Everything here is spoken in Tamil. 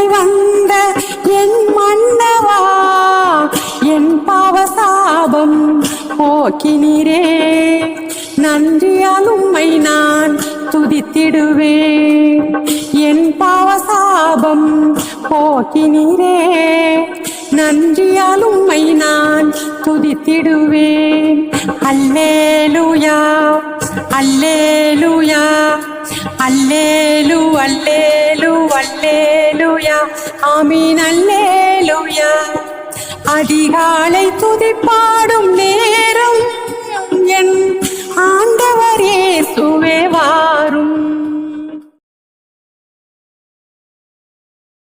துணை வந்த என் மன்னவா, என் பாவசாபம் போக்கினீரே, நன்றியால் உம்மை நான் துதித்திடுவேன். என் பாவசாபம் போக்கினீரே, நன்றியால் உம்மை நான் துதித்திடுவேன். அல்லேலூயா அல்லேலூயா அல்லேலூ அல்லேலூ அல்லேலூயா ஆமீன் அல்லேலூயா. அதிகாலை துதிப்பாடும் நேரம் என் ஆண்டவர் இயேசுவே வாரும்.